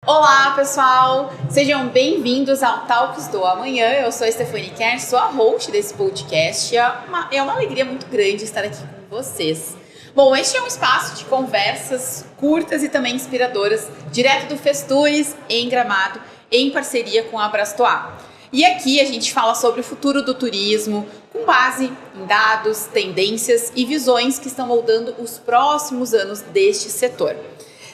Olá, pessoal! Sejam bem-vindos ao Talks do Amanhã. Eu sou a Stephanie Kerr, sou a host desse podcast. É uma alegria muito grande estar aqui com vocês. Bom, este é um espaço de conversas curtas e também inspiradoras, direto do Festures, em Gramado, em parceria com a Abrastoar. E aqui a gente fala sobre o futuro do turismo, com base em dados, tendências e visões que estão moldando os próximos anos deste setor.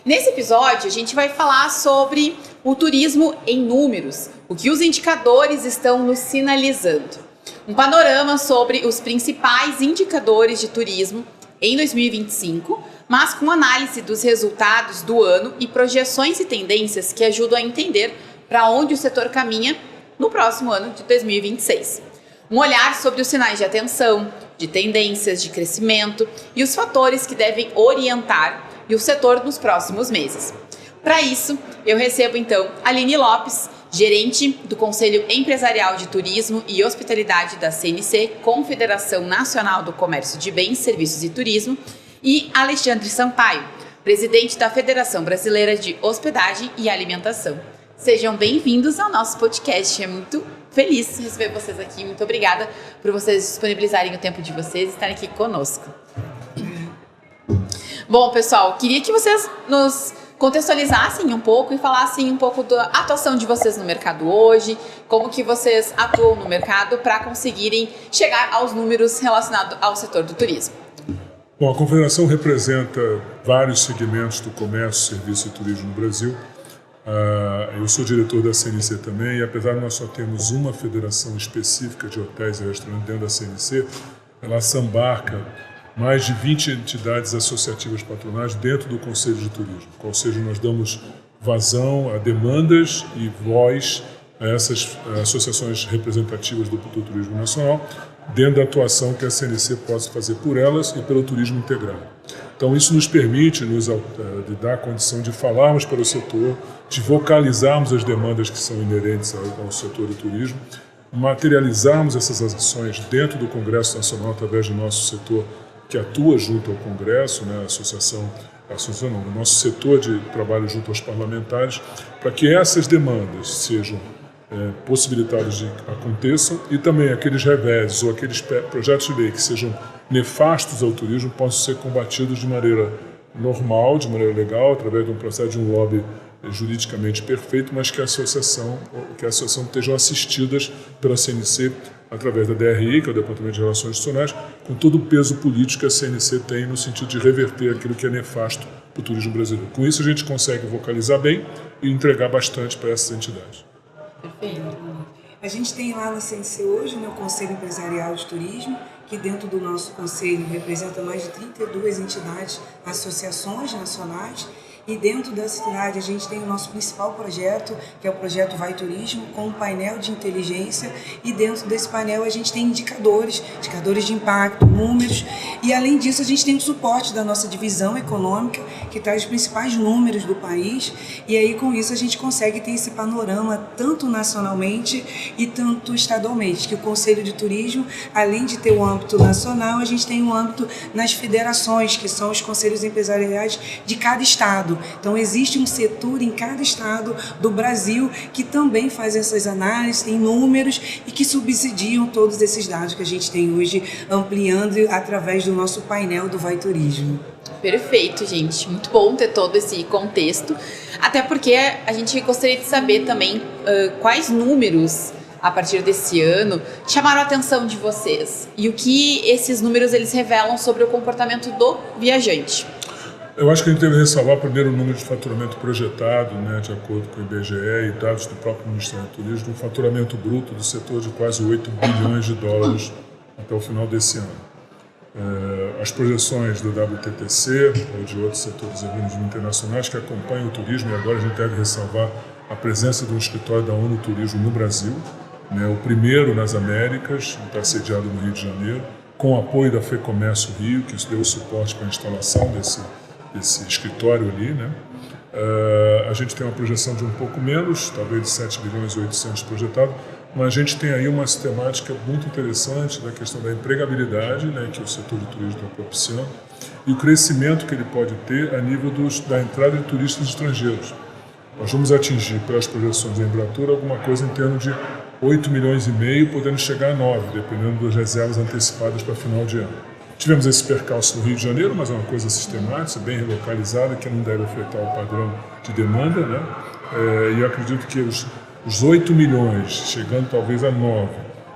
Nesse episódio, a gente vai falar sobre o turismo em números, o que os indicadores estão nos sinalizando. Um panorama sobre os principais indicadores de turismo em 2025, mas com análise dos resultados do ano e projeções e tendências que ajudam a entender para onde o setor caminha no próximo ano de 2026. Um olhar sobre os sinais de atenção, de tendências de crescimento e os fatores que devem orientar o setor nos próximos meses. Para isso, eu recebo então Aline Lopes, gerente do Conselho Empresarial de Turismo e Hospitalidade da CNC, Confederação Nacional do Comércio de Bens, Serviços e Turismo, e Alexandre Sampaio, presidente da Federação Brasileira de Hospedagem e Alimentação. Sejam bem-vindos ao nosso podcast. É muito feliz receber vocês aqui. Muito obrigada por vocês disponibilizarem o tempo de vocês e estarem aqui conosco. Bom, pessoal, queria que vocês nos contextualizassem um pouco e falassem um pouco da atuação de vocês no mercado hoje, como que vocês atuam no mercado para conseguirem chegar aos números relacionados ao setor do turismo. Bom, a Confederação representa vários segmentos do comércio, serviço e turismo no Brasil. Eu sou diretor da CNC também, e apesar de nós só termos uma federação específica de hotéis e restaurantes dentro da CNC, ela sambarca mais de 20 entidades associativas patronais dentro do Conselho de Turismo, ou seja, nós damos vazão a demandas e voz a essas associações representativas do turismo nacional, dentro da atuação que a CNC possa fazer por elas e pelo turismo integrado. Então isso nos permite de dar a condição de falarmos para o setor, de vocalizarmos as demandas que são inerentes ao setor do turismo, materializarmos essas ações dentro do Congresso Nacional através do nosso setor que atua junto ao Congresso, né, o nosso setor de trabalho junto aos parlamentares, para que essas demandas sejam possibilitadas de aconteçam e também aqueles reveses ou aqueles projetos de lei que sejam nefastos ao turismo possam ser combatidos de maneira normal, de maneira legal, através de um processo de um lobby juridicamente perfeito, mas que a associação estejam assistidas pela CNC através da DRI, que é o Departamento de Relações Institucionais, com todo o peso político que a CNC tem no sentido de reverter aquilo que é nefasto para o turismo brasileiro. Com isso a gente consegue vocalizar bem e entregar bastante para essas entidades. Perfeito. A gente tem lá na CNC hoje, o Conselho Empresarial de Turismo, que dentro do nosso conselho representa mais de 32 entidades, associações nacionais. E dentro dessa cidade a gente tem o nosso principal projeto, que é o projeto Vai Turismo, com um painel de inteligência, e dentro desse painel a gente tem indicadores de impacto, números, e além disso a gente tem o suporte da nossa divisão econômica, que traz os principais números do país, e aí com isso a gente consegue ter esse panorama tanto nacionalmente e tanto estadualmente, que o Conselho de Turismo, além de ter o âmbito nacional, a gente tem o âmbito nas federações, que são os conselhos empresariais de cada estado. Então existe um setor em cada estado do Brasil que também faz essas análises, tem números e que subsidiam todos esses dados que a gente tem hoje, ampliando através do nosso painel do Vai Turismo. Perfeito, gente. Muito bom ter todo esse contexto. Até porque a gente gostaria de saber também quais números, a partir desse ano, chamaram a atenção de vocês e o que esses números eles revelam sobre o comportamento do viajante. Eu acho que a gente deve ressalvar primeiro o número de faturamento projetado, né, de acordo com o IBGE e dados do próprio Ministério do Turismo, um faturamento bruto do setor de quase 8 bilhões de dólares até o final desse ano. As projeções do WTTC ou de outros setores internacionais que acompanham o turismo, e agora a gente deve ressalvar a presença de um escritório da ONU Turismo no Brasil, né, o primeiro nas Américas, está sediado no Rio de Janeiro, com o apoio da FEComércio Rio, que deu suporte para a instalação desse escritório ali, né? A gente tem uma projeção de um pouco menos, talvez de 7 bilhões e 800 projetado, mas a gente tem aí uma sistemática muito interessante da questão da empregabilidade, né, que o setor de turismo está propiciando, e o crescimento que ele pode ter a nível da entrada de turistas estrangeiros. Nós vamos atingir, pelas projeções da Embratur, alguma coisa em torno de 8 milhões e meio, podendo chegar a 9, dependendo das reservas antecipadas para final de ano. Tivemos esse percalço no Rio de Janeiro, mas é uma coisa sistemática, bem relocalizada, que não deve afetar o padrão de demanda, né? E eu acredito que os 8 milhões, chegando talvez a 9,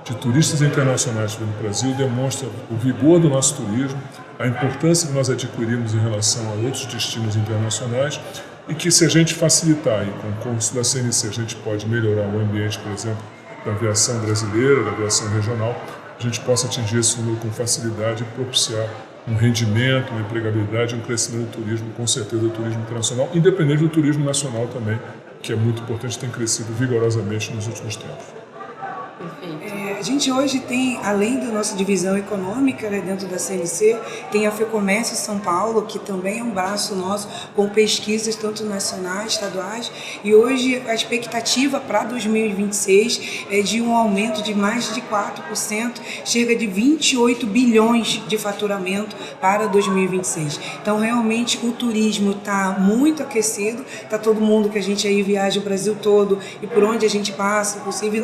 de turistas internacionais vindo do Brasil, demonstra o vigor do nosso turismo, a importância que nós adquirimos em relação a outros destinos internacionais e que, se a gente facilitar, e com o concurso da CNC, a gente pode melhorar o ambiente, por exemplo, da aviação brasileira, da aviação regional, a gente possa atingir esse número com facilidade e propiciar um rendimento, uma empregabilidade, um crescimento do turismo, com certeza do turismo internacional, independente do turismo nacional também, que é muito importante, tem crescido vigorosamente nos últimos tempos. A gente hoje tem, além da nossa divisão econômica, né, dentro da CNC, tem a FEComércio São Paulo, que também é um braço nosso com pesquisas tanto nacionais, estaduais, e hoje a expectativa para 2026 é de um aumento de mais de 4%, chega de 28 bilhões de faturamento para 2026. Então, realmente, o turismo está muito aquecido, está todo mundo que a gente aí viaja o Brasil todo e por onde a gente passa, inclusive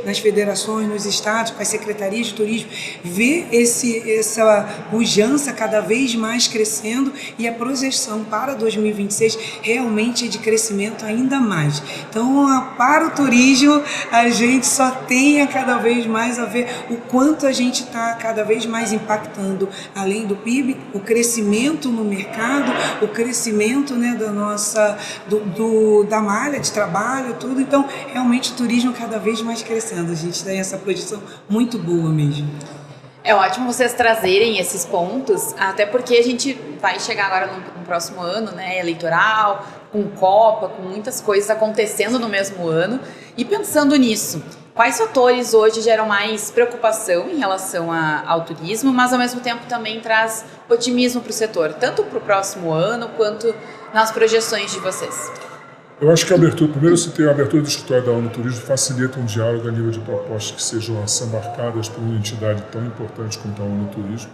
nas federações, nos estados, com as secretarias de turismo, vê essa pujança cada vez mais crescendo e a projeção para 2026 realmente é de crescimento ainda mais. Então, para o turismo, a gente só tem cada vez mais a ver o quanto a gente está cada vez mais impactando, além do PIB, o crescimento no mercado, o crescimento, né, da malha de trabalho, tudo. Então, realmente o turismo cada vez mais crescendo. A gente tem essa projeção muito boa mesmo. É ótimo vocês trazerem esses pontos, até porque a gente vai chegar agora no próximo ano, né, eleitoral, com Copa, com muitas coisas acontecendo no mesmo ano. E pensando nisso, quais fatores hoje geram mais preocupação em relação ao turismo, mas ao mesmo tempo também traz otimismo para o setor, tanto para o próximo ano quanto nas projeções de vocês? Eu acho que primeiro eu citei a abertura do escritório da ONU Turismo facilita um diálogo a nível de propostas que sejam embarcadas por uma entidade tão importante quanto a ONU Turismo.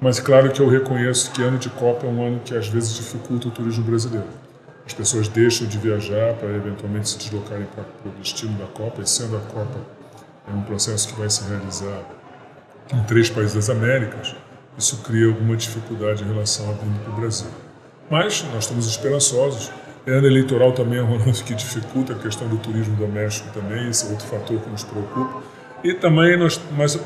Mas claro que eu reconheço que ano de Copa é um ano que às vezes dificulta o turismo brasileiro. As pessoas deixam de viajar para eventualmente se deslocarem para o destino da Copa, e sendo a Copa um processo que vai se realizar em 3 países das Américas, isso cria alguma dificuldade em relação à vinda para o Brasil. Mas nós estamos esperançosos. Ano eleitoral também é um ano que dificulta a questão do turismo doméstico também, esse é outro fator que nos preocupa. E também nós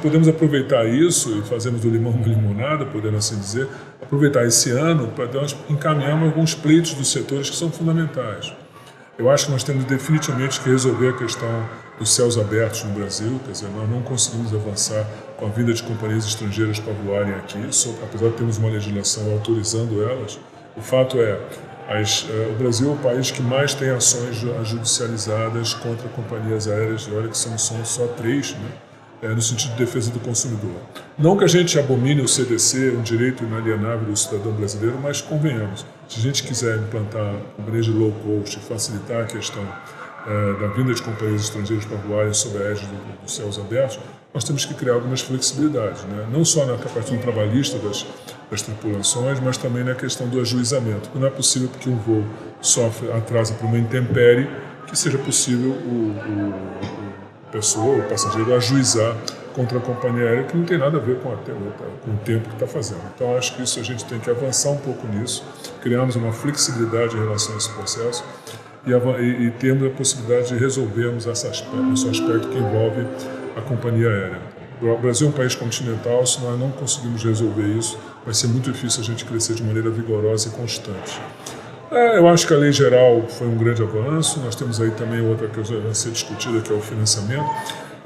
podemos aproveitar isso e fazermos do limão uma limonada, podendo assim dizer, aproveitar esse ano para nós encaminharmos alguns pleitos dos setores que são fundamentais. Eu acho que nós temos definitivamente que resolver a questão dos céus abertos no Brasil, quer dizer, nós não conseguimos avançar com a vinda de companhias estrangeiras para voarem aqui, apesar de termos uma legislação autorizando elas. O fato é, o Brasil é o país que mais tem ações judicializadas contra companhias aéreas, e olha que são só 3, né, no sentido de defesa do consumidor. Não que a gente abomine o CDC, um direito inalienável do cidadão brasileiro, mas convenhamos, se a gente quiser implantar companhias de low cost e facilitar a questão da vinda de companhias estrangeiras para voarem sob a égide dos céus abertos, nós temos que criar algumas flexibilidades, né? Não só na capacitação trabalhista das tripulações, mas também na questão do ajuizamento. Não é possível que um voo atrasa por uma intempérie, que seja possível o passageiro ajuizar contra a companhia aérea, que não tem nada a ver com o tempo que está fazendo. Então, acho que isso a gente tem que avançar um pouco nisso, criarmos uma flexibilidade em relação a esse processo e termos a possibilidade de resolvermos esse aspecto que envolve a companhia aérea. O Brasil é um país continental, se nós não conseguimos resolver isso, vai ser muito difícil a gente crescer de maneira vigorosa e constante. Eu acho que a lei geral foi um grande avanço, nós temos aí também outra que vai ser discutida, que é o financiamento.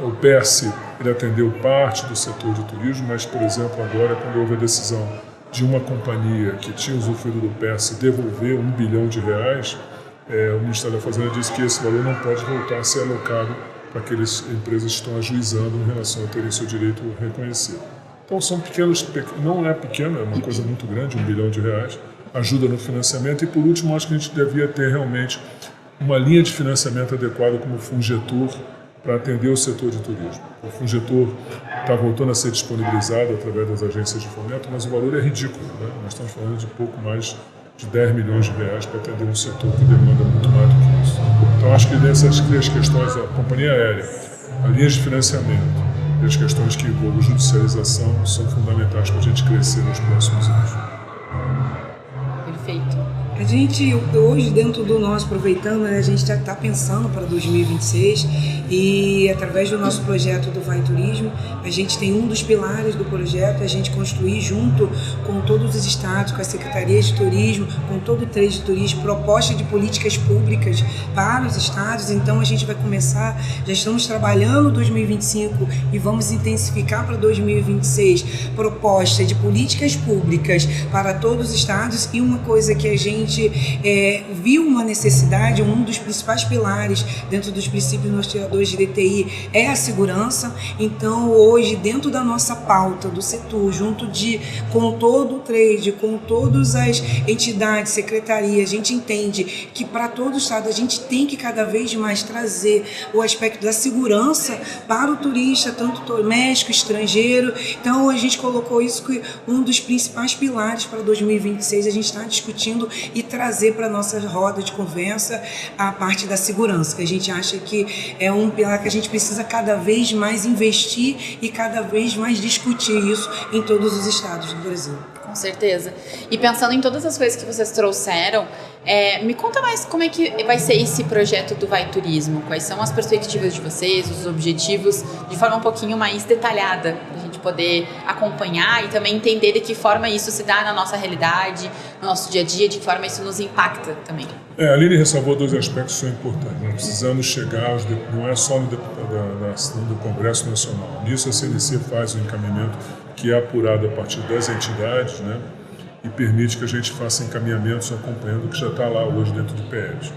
O PERSE, ele atendeu parte do setor de turismo, mas, por exemplo, agora, quando houve a decisão de uma companhia que tinha usufruído do PERSE devolver R$1 bilhão, o Ministério da Fazenda disse que esse valor não pode voltar a ser alocado para aquelas empresas que estão ajuizando em relação a terem seu direito reconhecido. Então são pequenos, não é pequeno, é uma coisa muito grande, R$1 bilhão, ajuda no financiamento. E por último, acho que a gente devia ter realmente uma linha de financiamento adequada como o Fungetur para atender o setor de turismo. O Fungetur está voltando a ser disponibilizado através das agências de fomento, mas o valor é ridículo, né? Nós estamos falando de pouco mais de R$10 milhões para atender um setor que demanda muito mais do que Então, acho que nessas três questões, a companhia aérea, a linha de financiamento e as questões que envolvem judicialização são fundamentais para a gente crescer nos próximos anos. Perfeito. A gente, hoje, dentro do nosso, aproveitando, né, a gente já está pensando para 2026 e, através do nosso projeto do Vai Turismo, a gente tem um dos pilares do projeto, a gente construir junto com todos os estados, com a Secretaria de Turismo, com todo o trade de turismo, proposta de políticas públicas para os estados. Então, a gente vai começar, já estamos trabalhando 2025 e vamos intensificar para 2026, proposta de políticas públicas para todos os estados. E uma coisa que a gente viu uma necessidade, um dos principais pilares dentro dos princípios norteadores de DTI é a segurança. Então, hoje, dentro da nossa pauta do setor, com todo o trade, com todas as entidades, secretarias, a gente entende que para todo o estado a gente tem que cada vez mais trazer o aspecto da segurança para o turista, tanto doméstico, estrangeiro. Então, a gente colocou isso que um dos principais pilares para 2026, a gente está discutindo e trazer para a nossa roda de conversa a parte da segurança, que a gente acha que é um pilar que a gente precisa cada vez mais investir e cada vez mais discutir isso em todos os estados do Brasil. Com certeza. E pensando em todas as coisas que vocês trouxeram, me conta mais como é que vai ser esse projeto do Vai Turismo, quais são as perspectivas de vocês, os objetivos, de forma um pouquinho mais detalhada, para a gente poder acompanhar e também entender de que forma isso se dá na nossa realidade, no nosso dia a dia, de que forma isso nos impacta também. A Aline ressalvou dois aspectos que são importantes. Nós precisamos chegar, não é só da ação do Congresso Nacional. Nisso a CNC faz um encaminhamento que é apurado a partir das entidades, né, e permite que a gente faça encaminhamentos acompanhando o que já está lá hoje dentro do PES.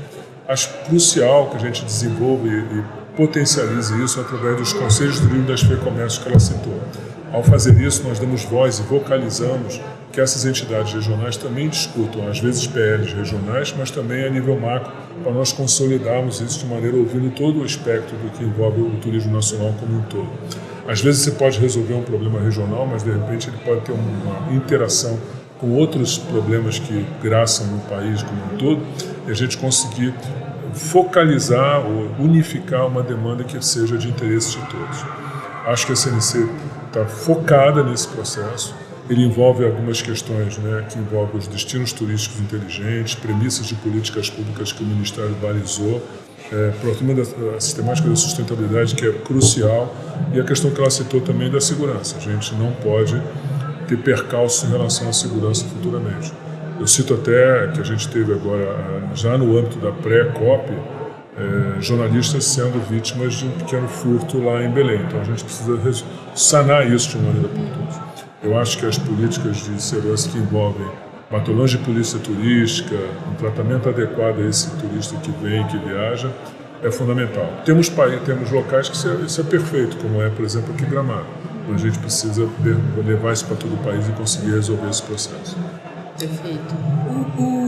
Acho crucial que a gente desenvolva e potencialize isso através dos conselhos de turismo das FEComércio que ela citou. Ao fazer isso, nós damos voz e vocalizamos que essas entidades regionais também discutam, às vezes PLs regionais, mas também a nível macro, para nós consolidarmos isso de maneira ouvindo todo o espectro do que envolve o turismo nacional como um todo. Às vezes você pode resolver um problema regional, mas de repente ele pode ter uma interação com outros problemas que graçam no país como um todo, e a gente conseguir focalizar ou unificar uma demanda que seja de interesse de todos. Acho que a CNC está focada nesse processo. Ele envolve algumas questões, né, que envolvem os destinos turísticos inteligentes, premissas de políticas públicas que o Ministério balizou, a sistemática da sustentabilidade, que é crucial, e a questão que ela citou também da segurança. A gente não pode ter percalço em relação à segurança futuramente. Eu cito até que a gente teve agora, já no âmbito da pré-COP, jornalistas sendo vítimas de um pequeno furto lá em Belém. Então a gente precisa sanar isso de uma maneira por todas. Eu acho que as políticas de segurança que envolvem batalhões de polícia turística, um tratamento adequado a esse turista que vem, que viaja, é fundamental. Temos locais que isso é perfeito, como é, por exemplo, aqui em Gramado. A gente precisa levar isso para todo o país e conseguir resolver esse processo. Perfeito.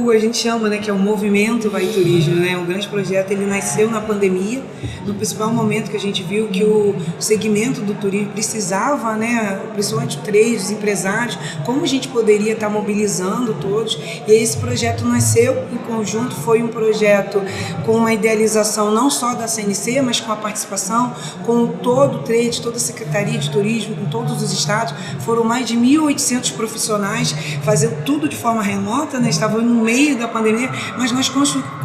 A gente chama, né, que é o movimento Vai Turismo, né? Um grande projeto, ele nasceu na pandemia, no principal momento que a gente viu que o segmento do turismo precisava, né, principalmente o trade, os empresários, como a gente poderia estar mobilizando todos. E esse projeto nasceu em conjunto, foi um projeto com uma idealização não só da CNC, mas com a participação com todo o trade, toda a Secretaria de Turismo, com todos os estados. Foram mais de 1.800 profissionais fazendo tudo de forma remota, né? Estavam no meio da pandemia, mas nós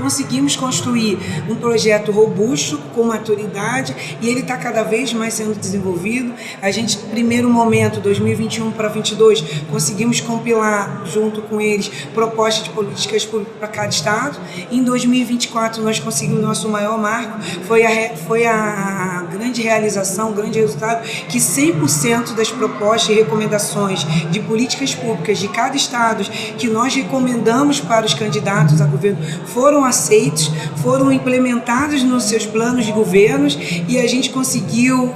conseguimos construir um projeto robusto, com maturidade, e ele está cada vez mais sendo desenvolvido. A gente, primeiro momento, 2021 para 2022, conseguimos compilar, junto com eles, propostas de políticas para cada estado. Em 2024, nós conseguimos o nosso maior marco, foi a grande realização, o grande resultado, que 100% das propostas e recomendações de políticas públicas de cada estado que nós recomendamos para os candidatos a governo foram aceitos, foram implementados nos seus planos de governos, e a gente conseguiu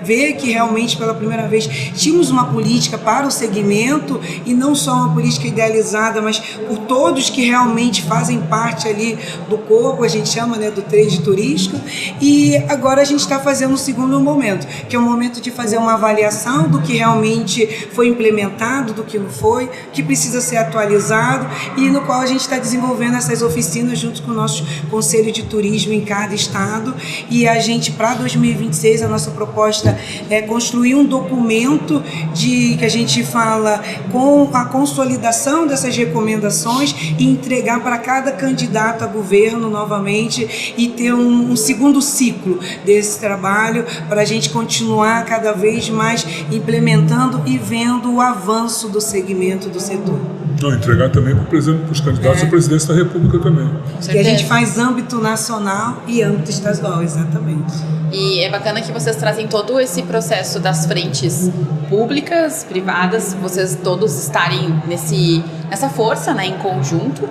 ver que realmente pela primeira vez tínhamos uma política para o segmento, e não só uma política idealizada, mas por todos que realmente fazem parte ali do corpo, a gente chama, né, do trade turístico. E agora a gente está fazendo um segundo momento, que é o momento de fazer uma avaliação do que realmente foi implementado, do que não foi, que precisa ser atualizado, e no qual a gente está desenvolvendo essas oficinas junto com o nosso Conselho de Turismo em cada estado, e a gente, para 2026, a nossa proposta é construir um documento que a gente fala com a consolidação dessas recomendações e entregar para cada candidato a governo novamente e ter um segundo ciclo desse trabalho para a gente continuar cada vez mais implementando e vendo o avanço do segmento do setor. Não, entregar também para os candidatos à presidência da República também. Que a gente faz âmbito nacional e âmbito estadual, exatamente. E é bacana que vocês trazem todo esse processo das frentes públicas, privadas, vocês todos estarem nessa força, né, em conjunto.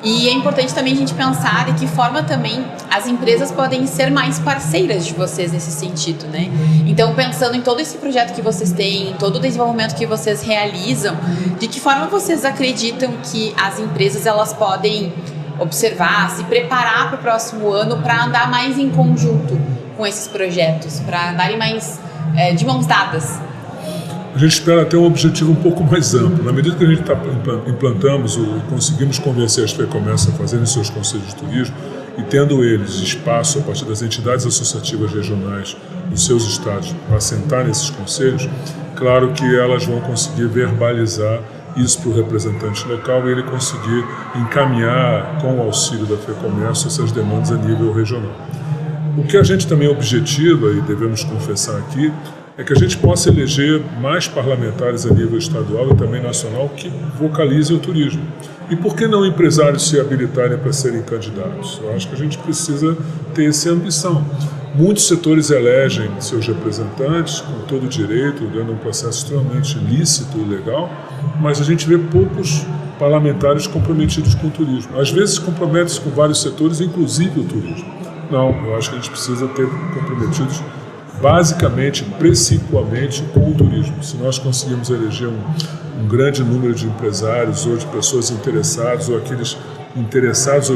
E é importante também a gente pensar de que forma também as empresas podem ser mais parceiras de vocês nesse sentido, né? Então, pensando em todo esse projeto que vocês têm, em todo o desenvolvimento que vocês realizam, de que forma vocês acreditam que as empresas elas podem observar, se preparar para o próximo ano para andar mais em conjunto com esses projetos, para andarem mais de mãos dadas? A gente espera ter um objetivo um pouco mais amplo. Na medida que a gente implantamos e conseguimos convencer as FEComércio a fazerem seus conselhos de turismo e tendo eles espaço a partir das entidades associativas regionais dos seus estados para sentar nesses conselhos, claro que elas vão conseguir verbalizar isso para o representante local e ele conseguir encaminhar com o auxílio da FEComércio essas demandas a nível regional. O que a gente também objetiva, e devemos confessar aqui, é que a gente possa eleger mais parlamentares a nível estadual e também nacional que vocalizem o turismo. E por que não empresários se habilitarem para serem candidatos? Eu acho que a gente precisa ter essa ambição. Muitos setores elegem seus representantes com todo o direito, dentro de um processo extremamente lícito e legal, mas a gente vê poucos parlamentares comprometidos com o turismo. Às vezes compromete-se com vários setores, inclusive o turismo. Não, eu acho que a gente precisa ter comprometidos basicamente, principalmente com o turismo. Se nós conseguirmos eleger um grande número de empresários ou de pessoas interessadas ou aqueles interessados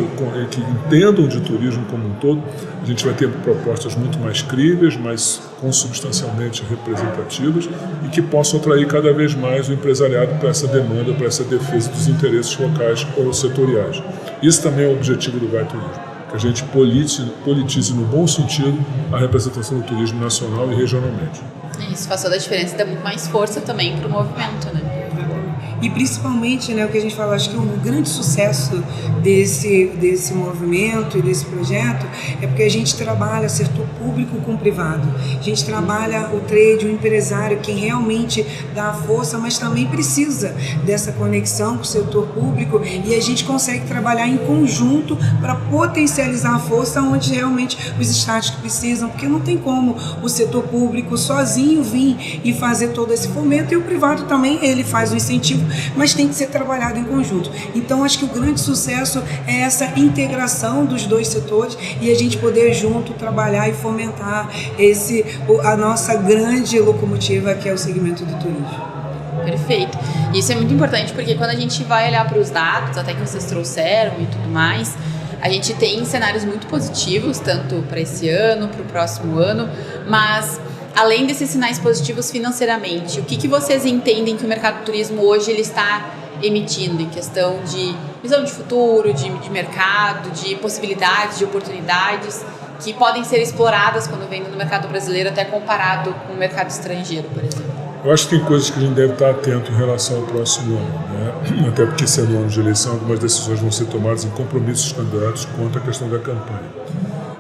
que entendam de turismo como um todo, a gente vai ter propostas muito mais críveis, mais consubstancialmente representativas e que possam atrair cada vez mais o empresariado para essa demanda, para essa defesa dos interesses locais ou setoriais. Isso também é o objetivo do Vai Turismo. Que a gente politize no bom sentido a representação do turismo nacional e regionalmente. Isso faz toda a diferença e dá muito mais força também para o movimento, né? E principalmente, né, o que a gente fala, acho que um grande sucesso desse movimento e desse projeto é porque a gente trabalha setor público com privado. A gente trabalha o trade, o empresário, quem realmente dá a força, mas também precisa dessa conexão com o setor público e a gente consegue trabalhar em conjunto para potencializar a força onde realmente os estados que precisam, porque não tem como o setor público sozinho vir e fazer todo esse fomento e o privado também, ele faz o incentivo, mas tem que ser trabalhado em conjunto. Então, acho que o grande sucesso é essa integração dos dois setores e a gente poder junto trabalhar e fomentar a nossa grande locomotiva que é o segmento do turismo. Perfeito. Isso é muito importante porque quando a gente vai olhar para os dados, até que vocês trouxeram e tudo mais, a gente tem cenários muito positivos, tanto para esse ano, para o próximo ano, mas além desses sinais positivos financeiramente, o que vocês entendem que o mercado do turismo hoje ele está emitindo em questão de visão de futuro, de mercado, de possibilidades, de oportunidades que podem ser exploradas quando vem no mercado brasileiro, até comparado com o mercado estrangeiro, por exemplo? Eu acho que tem coisas que a gente deve estar atento em relação ao próximo ano, né? Até porque sendo ano de eleição, algumas decisões vão ser tomadas em compromissos candidatos quanto à questão da campanha.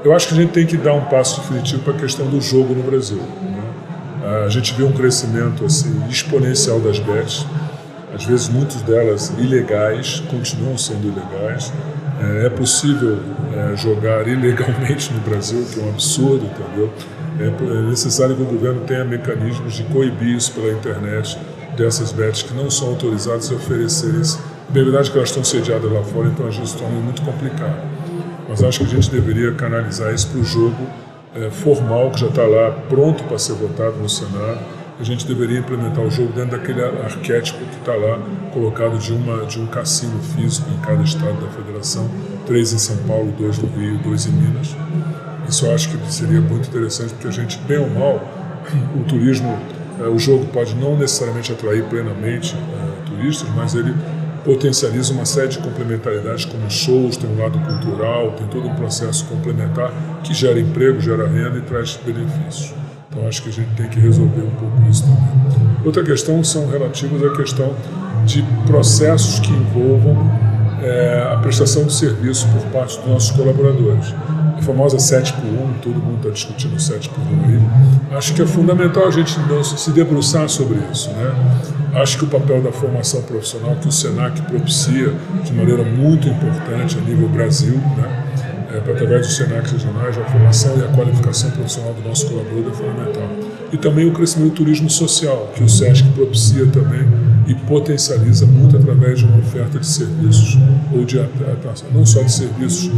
Eu acho que a gente tem que dar um passo definitivo para a questão do jogo no Brasil, né? A gente vê um crescimento assim, exponencial das bets, às vezes muitas delas ilegais, continuam sendo ilegais. É possível jogar ilegalmente no Brasil, que é um absurdo, entendeu? É necessário que o governo tenha mecanismos de coibir isso pela internet, dessas bets que não são autorizadas a oferecerem isso. Na verdade que elas estão sediadas lá fora, então às vezes se torna muito complicado. Mas acho que a gente deveria canalizar isso para o jogo formal, que já está lá pronto para ser votado no Senado. A gente deveria implementar o jogo dentro daquele arquétipo que está lá, colocado de um cassino físico em cada estado da federação, 3 em São Paulo, 2 no Rio, 2 em Minas. Isso eu acho que seria muito interessante, porque a gente, bem ou mal, o turismo, o jogo pode não necessariamente atrair plenamente turistas, mas ele potencializa uma série de complementaridades, como shows, tem um lado cultural, tem todo um processo complementar que gera emprego, gera renda e traz benefícios. Então, acho que a gente tem que resolver um pouco isso também. Outra questão são relativas à questão de processos que envolvam a prestação de serviço por parte dos nossos colaboradores. A famosa 7x1, todo mundo está discutindo 7x1 aí. Acho que é fundamental a gente não se debruçar sobre isso, né? Acho que o papel da formação profissional que o SENAC propicia de maneira muito importante a nível Brasil, né? Através dos SENACs regionais, a formação e a qualificação profissional do nosso colaborador é fundamental. E também o crescimento do turismo social, que o SESC propicia também e potencializa muito através de uma oferta de serviços, ou de não só de serviços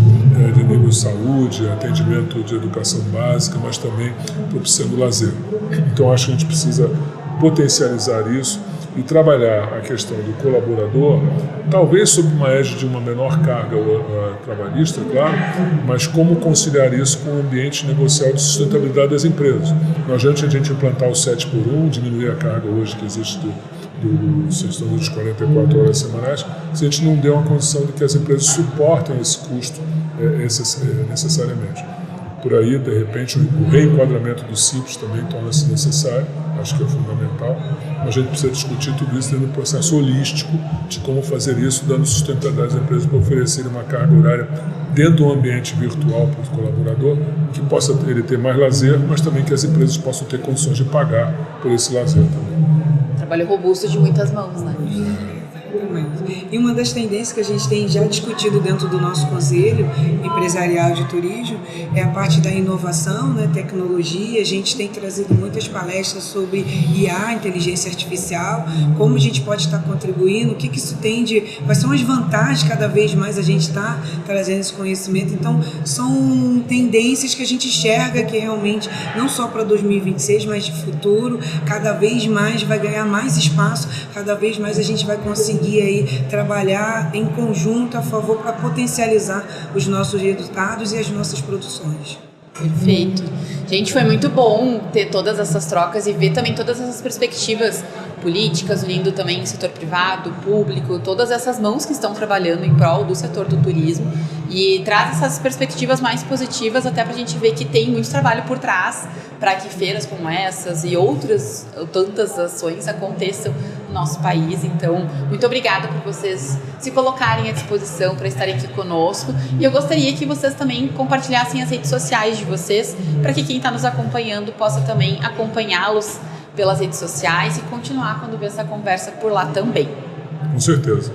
de nível de saúde, atendimento de educação básica, mas também propiciando lazer. Então, acho que a gente precisa potencializar isso e trabalhar a questão do colaborador, talvez sob uma égide de uma menor carga trabalhista, claro, mas como conciliar isso com o ambiente negocial de sustentabilidade das empresas. Não adianta a gente implantar o 7x1, diminuir a carga hoje que existe do sistema dos 44 horas semanais, se a gente não der uma condição de que as empresas suportem esse custo necessariamente. Por aí, de repente, o reenquadramento do CIPS também torna-se necessário, acho que é fundamental, mas a gente precisa discutir tudo isso dentro do processo holístico de como fazer isso, dando sustentabilidade às empresas para oferecerem uma carga horária dentro do ambiente virtual para o colaborador, que possa ele ter mais lazer, mas também que as empresas possam ter condições de pagar por esse lazer também. Trabalho robusto de muitas mãos, né? E uma das tendências que a gente tem já discutido dentro do nosso Conselho Empresarial de Turismo é a parte da inovação, né, tecnologia. A gente tem trazido muitas palestras sobre IA, inteligência artificial, como a gente pode estar contribuindo, o que isso tem quais são as vantagens cada vez mais a gente está trazendo esse conhecimento. Então, são tendências que a gente enxerga que realmente, não só para 2026, mas de futuro, cada vez mais vai ganhar mais espaço, cada vez mais a gente vai conseguir aí trabalhar em conjunto a favor para potencializar os nossos resultados e as nossas produções. Perfeito. Gente, foi muito bom ter todas essas trocas e ver também todas essas perspectivas políticas, unindo também o setor privado, público, todas essas mãos que estão trabalhando em prol do setor do turismo e traz essas perspectivas mais positivas até para a gente ver que tem muito trabalho por trás para que feiras como essas e outras tantas ações aconteçam no nosso país. Então, muito obrigada por vocês se colocarem à disposição para estarem aqui conosco e eu gostaria que vocês também compartilhassem as redes sociais de vocês para que quem está nos acompanhando possa também acompanhá-los pelas redes sociais e continuar quando ver essa conversa por lá também. Com certeza.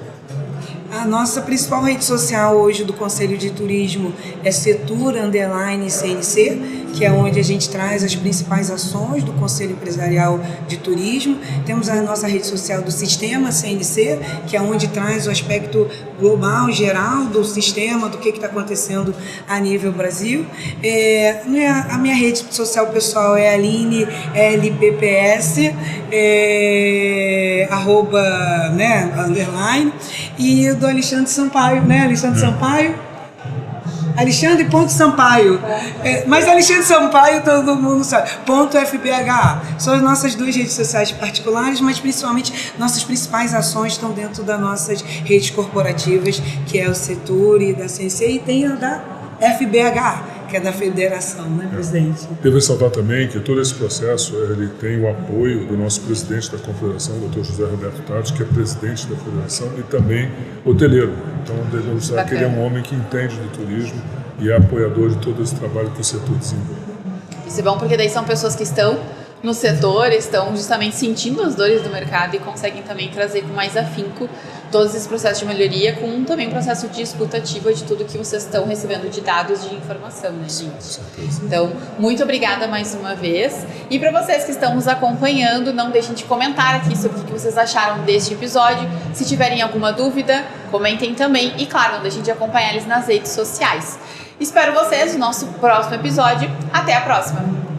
A nossa principal rede social hoje do Conselho de Turismo é Setur_CNC, que é onde a gente traz as principais ações do Conselho Empresarial de Turismo. Temos a nossa rede social do Sistema CNC, que é onde traz o aspecto global, geral do sistema, do que está acontecendo a nível Brasil. A minha rede social pessoal é Aline LPPS, @, e do Alexandre Sampaio, né? Alexandre.Sampaio. Mas Alexandre Sampaio todo mundo sabe. .FBH. São as nossas duas redes sociais particulares, mas principalmente nossas principais ações estão dentro das nossas redes corporativas, que é o Setur e da CNC, e tem a da FBH, que é da federação, né, presidente? Devo ressaltar também que todo esse processo ele tem o apoio do nosso presidente da Confederação, o Dr. José Roberto Tatos, que é presidente da Federação e também hoteleiro. Então, devemos dizer que ele é um homem que entende do turismo e é apoiador de todo esse trabalho que o setor desenvolve. Isso é bom porque daí são pessoas que estão no setor, estão justamente sentindo as dores do mercado e conseguem também trazer com mais afinco todos esses processos de melhoria, com também um processo de escuta ativa de tudo que vocês estão recebendo de dados de informação, né, gente? Então, muito obrigada mais uma vez. E para vocês que estão nos acompanhando, não deixem de comentar aqui sobre o que vocês acharam deste episódio. Se tiverem alguma dúvida, comentem também. E claro, não deixem de acompanhar eles nas redes sociais. Espero vocês no nosso próximo episódio. Até a próxima!